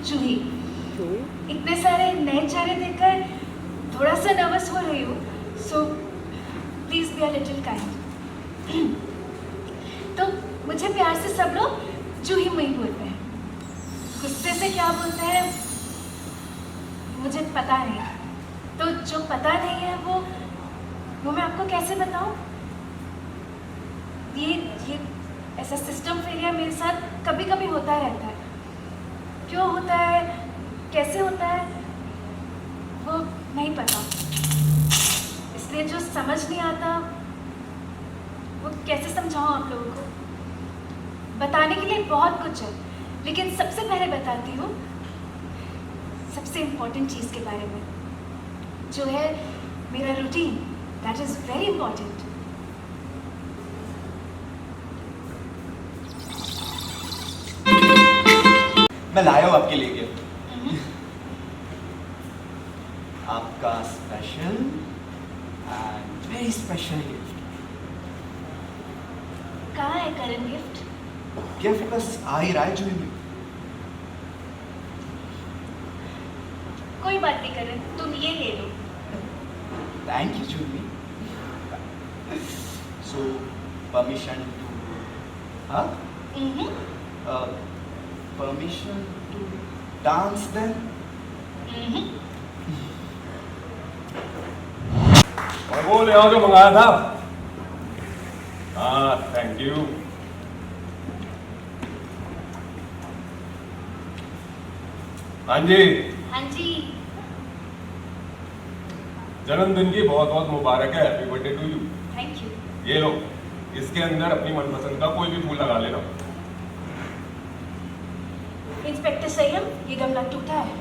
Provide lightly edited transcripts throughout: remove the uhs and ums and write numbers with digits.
जूही, इतने सारे नए चेहरे देखकर थोड़ा सा नर्वस हो रही हूँ, so please be a little kind. तो मुझे प्यार से सब लोग जूही मुही बोलते हैं, गुस्से से क्या बोलते हैं मुझे पता नहीं। तो जो पता नहीं है वो मैं आपको कैसे बताऊं? ये ऐसा सिस्टम फेलियर मेरे साथ कभी कभी होता रहता है। क्यों होता है, कैसे होता है, वो नहीं पता। इसलिए जो समझ नहीं आता वो कैसे समझाऊं आप लोगों को। बताने के लिए बहुत कुछ है, लेकिन सबसे पहले बताती हूँ सबसे इम्पोर्टेंट चीज़ के बारे में, जो है मेरा routine. That is very important. मैं लाया हूँ आपके लिए गिफ्ट। आपका special and very special gift. कहाँ है करण गिफ्ट? गिफ्ट बस आ ही रहा है जूही में। कोई बात नहीं करण, तुम ये ले लो। Thank you Juhi. So permission to permission to dance then? और वो ले आओ जो मंगाया था। हाँ थैंक यू। हाँ जी, हाँ जी। जन्मदिन की बहुत बहुत मुबारक है। Happy birthday to you. Thank you. ये लो, इसके अंदर अपनी मनपसंद का कोई भी फूल लगा लेना। इंस्पेक्टर सैयम, ये गमला टूटा है।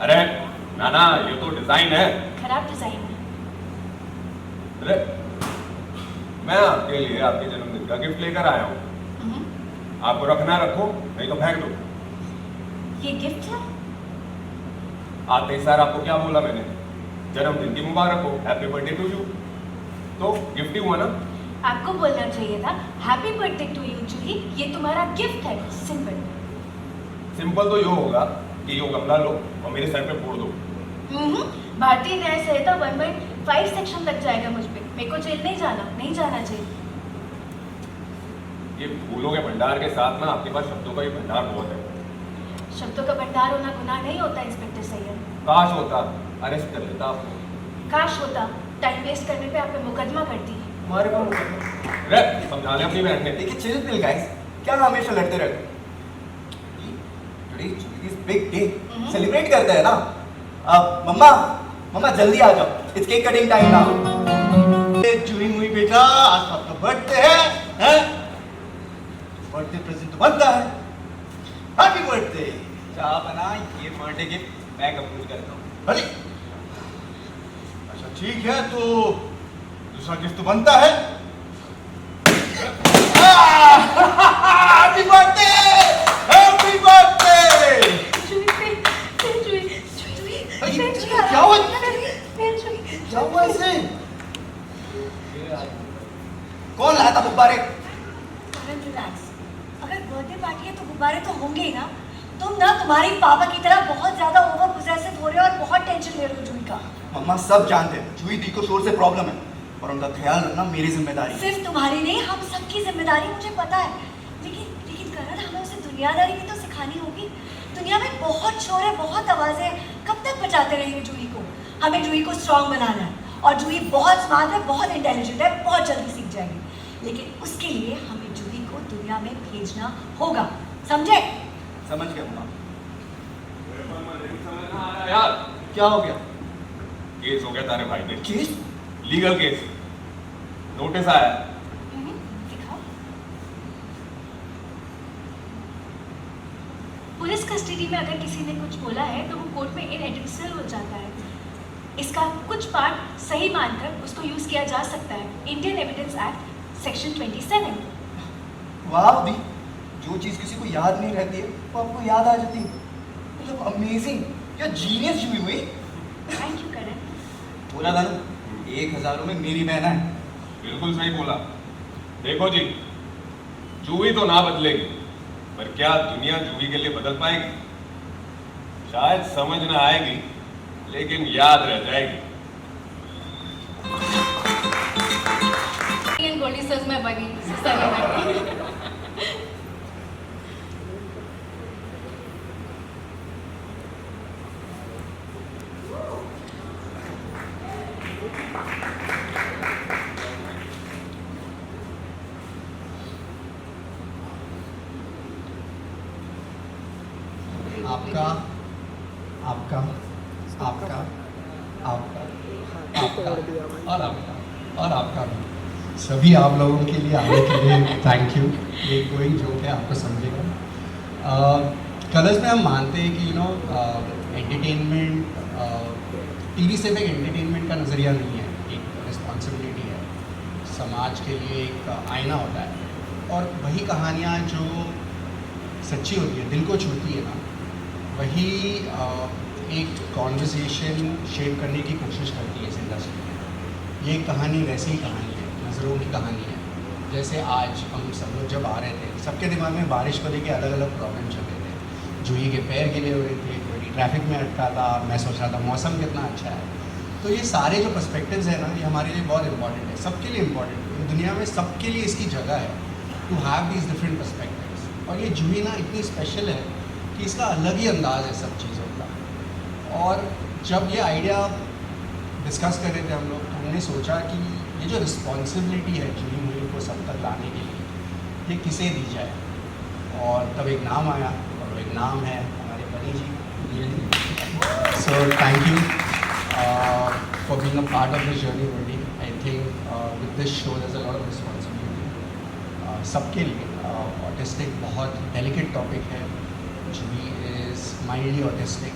अरे नाना, ये तो डिजाइन है। खराब डिजाइन है। अरे मैं आपके लिए आपके जन्मदिन का गिफ्ट लेकर आया हूँ। आपको रखना रखो, नहीं तो फेंक दो। ये गिफ्ट है? आते ही सर आपको क्या बोला मैंने? जन्मदिन की मुबारक हो, हैप्पी बर्थडे टू यू। तो गिफ्ट ही हुआ ना। आपको बोलना चाहिए था हैप्पी बर्थडे टू यू जूही, ये तुम्हारा गिफ्ट है। सिंपल। सिंपल तो ये होगा कि ये गमला लो और मेरे सर पे फोड़ दो। भारतीय न्याय संहिता 1/5 सेक्शन लग जाएगा मुझ पे। मेरे को जेल नहीं जाना चाहिए। ये फूलों के भंडार के साथ ना आपके पास शब्दों का ही भंडार बहुत है। शब्दों का भंडार होना गुनाह नहीं होता इंस्पेक्टर सैयद। काश होता, अरेस्ट कर लेता आपको। काश होता, टाइम वेस्ट करने पे आप पे मुकदमा करती। हमारे को अरे समझा ले अपनी बहन ने। देखिए चिल पिल गाइस, क्या हमेशा लड़ते रहते? Today is big day, celebrate करते हैं ना। अब मम्मा जल्दी आ जाओ, it's cake cutting time now. Juhi मुही बेटा, आज आपका बर्थडे है? बर्थडे प्रेजेंट तो बनता है। Happy birthday. क्या बना, ये बर्थडे गिफ्ट मैं कबूल करता हूँ। अरे अच्छा ठीक है, तो दूसरा गिफ्ट तो बनता है। Happy birthday, happy birthday. क्या हुआ? क्या हुआ इसे? कौन लाया था गुब्बारे? रिलैक्स, अगर बर्थडे पार्टी है तो गुब्बारे तो होंगे ही ना। तुम ना तुम्हारी पापा की तरह बहुत ज्यादा ओवर पोजेसिव हो रहे हो और बहुत टेंशन ले रहे हो जूही का। मम्मा सब जानते हैं जूही दी को शोर से प्रॉब्लम है और उनका ख्याल रखना मेरी जिम्मेदारी है। सिर्फ तुम्हारी नहीं, हम सबकी जिम्मेदारी, मुझे पता है। लेकिन करण, हमें उसे दुनियादारी भी तो सिखानी होगी। दुनिया में बहुत शोर है, बहुत आवाजें हैं, कब तक बचाते रहेंगे जूही को? हमें जूही को स्ट्रांग बनाना है और जूही बहुत स्मार्ट है, बहुत इंटेलिजेंट है, बहुत जल्दी सीख जाएगी। लेकिन उसके लिए हमें जूही को दुनिया में भेजना होगा, समझे? समझ गया मम्मा। यार क्या हो गया? केस हो गया तारे भाई ने। केस? Legal case. नोटिस आया। दिखाओ। पुलिस कस्टडी में अगर किसी ने कुछ बोला है तो वो कोर्ट में इनएडमिसिबल हो जाता है। इसका कुछ पार्ट सही मानकर उसको यूज किया जा सकता है। Indian evidence act section 27। वाह दी, जो चीज किसी को याद नहीं रहती है वो आपको याद आ जाती है। मतलब अमेजिंग, क्या जीनियस जूही हुई। थैंक यू करण। बोला था ना, 1000 में मेरी बहन है। बिल्कुल सही बोला। देखो जी, जूही तो ना बदलेगी, पर क्या दुनिया जूही के लिए बदल पाएगी? शायद समझ ना आएगी, लेकिन याद रह जाएगी। And Goldie sir is my buddy. So celebrate. आपका आपका आपका आपका आपका और आपका भी सभी आप लोगों के लिए आने के लिए थैंक यू। ये गोइंग जोक है, आपको समझेगा। कलर्स में हम मानते हैं कि एंटरटेनमेंट टीवी सिर्फ एक एंटरटेनमेंट का नज़रिया नहीं है, एक रिस्पॉन्सिबिलिटी है। समाज के लिए एक आईना होता है और वही कहानियाँ जो सच्ची होती है, दिल को छूती है ना, वही एक कॉन्वर्सेशन शेप करने की कोशिश करती है इस इंडस्ट्री में। ये कहानी वैसी ही कहानी है, नज़रों की कहानी है। जैसे आज हम सब लोग जब आ रहे थे, सबके दिमाग में बारिश को लेके अलग अलग प्रॉब्लम चल रहे थे। जूही के पैर गिले हुए थे, कोई ट्रैफिक में अटका था, मैं सोच रहा था मौसम कितना अच्छा है। तो ये सारे जो पर्सपेक्टिव्स हैं ना, ये हमारे लिए बहुत इंपॉर्टेंट है, सबके लिए इंपॉर्टेंट है। दुनिया में सबके लिए इसकी जगह है to have these different perspectives. और ये जूही ना इतनी स्पेशल है कि इसका अलग ही अंदाज़ है सब चीज़ों का। और जब ये आइडिया डिस्कस कर रहे थे हम लोग, तो हमने सोचा कि ये जो रिस्पॉन्सिबिलिटी है जूही मूवी को सब तक लाने के लिए, ये किसे दी जाए। और तब एक नाम आया, और वो एक नाम है हमारे Bunny ji. So thank you for being a part of this journey Bunny. I think with this show there is a lot of responsibility सबके लिए। ऑटिस्टिक बहुत डेलिकेट टॉपिक है। Juhi is mildly autistic,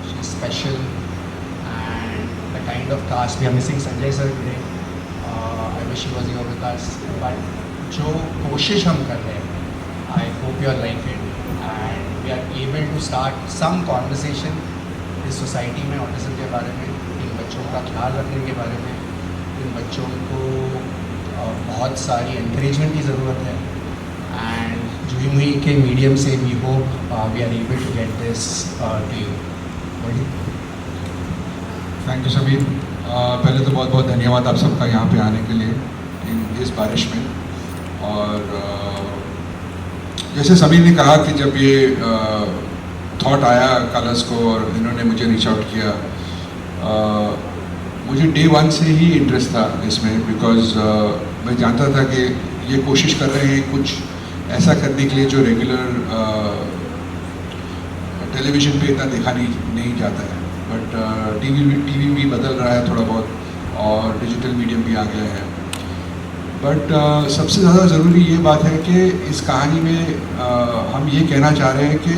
she is special and the kind of cast we are missing Sanjay sir today. I wish he was here with us. But जो कोशिश हम कर रहे हैं, I hope you are like it and we are able to start some conversation इस society में autism के बारे में, इन बच्चों का ख्याल रखने के बारे में। इन बच्चों को बहुत सारी एनकरेजमेंट की ज़रूरत है एंड जूही मूवी के मीडियम से we hope we are able to get this to you. Thank you Sameer. पहले तो बहुत बहुत धन्यवाद आप सबका यहाँ पे आने के लिए इस बारिश में। और जैसे समीर ने कहा कि जब ये थॉट आया कलर्स को और इन्होंने मुझे रीच आउट किया, मुझे डे वन से ही इंटरेस्ट था इसमें, बिकॉज मैं जानता था कि ये कोशिश कर रहे हैं कुछ ऐसा करने के लिए जो रेगुलर टेलीविज़न पे इतना देखा नहीं जाता है। बट टीवी भी बदल रहा है थोड़ा बहुत और डिजिटल मीडियम भी आ गया है। बट सबसे ज़्यादा ज़रूरी ये बात है कि इस कहानी में हम ये कहना चाह रहे हैं कि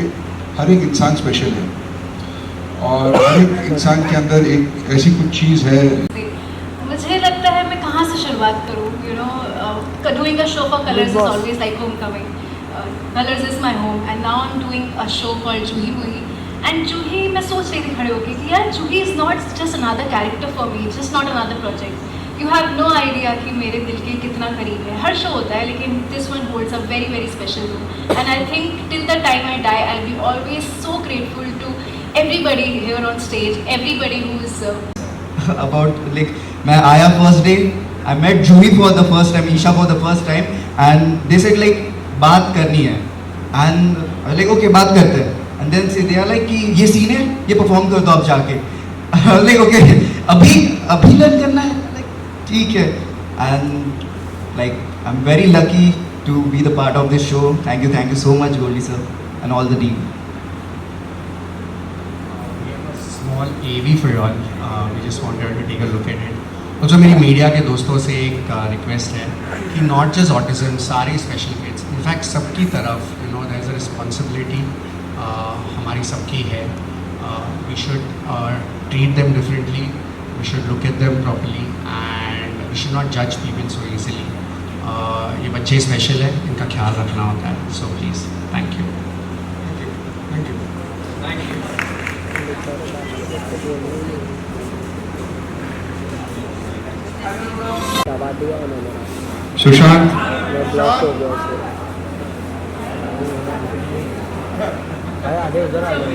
हर एक इंसान स्पेशल है और हर एक इंसान के अंदर एक ऐसी कुछ चीज़ है। मुझे लगता है मैं कहाँ से शुरुआत करूँ। You know, doing a show for Colors is always like home coming. Colors is my home and now I am doing a show called Juhi movie. And Juhi, मैं सोच रही थी खड़े होकर कि यार Juhi is not just another character for me, just not another project. You have no idea कि मेरे दिल के कितना करीब है। हर शो होता है, लेकिन this one holds a very very special role and I think till the time I die I will be always so grateful to everybody here on stage, everybody who is about like मैं आया first day, I met Juhi for the first time, Isha for the first time, and they said like बात करनी है, and I was like okay बात करते हैं, and then they are like कि ये सीन है, ये परफॉर्म कर दो आप जाके। like okay अभी लर्न करना है, like ठीक है, and like I'm very lucky to be the part of this show. Thank you so much Goldie sir and all the team. Small AV for you all. We just wanted to take a look at it. Also मेरी media के दोस्तों से एक request है कि not just autism, सारे special kids, in fact सबकी तरफ you know there is a responsibility हमारी सबकी है। We should treat them differently, we should look at them properly and we should not जज पीपल सो ईजिली। ये बच्चे स्पेशल है, इनका ख्याल रखना होता है। So please thank you. Thank you. Sushant, अरे आधे उधर आ जाओ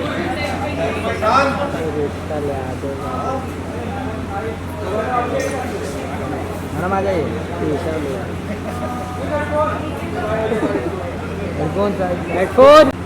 मैडम आ जाइए हेडफोन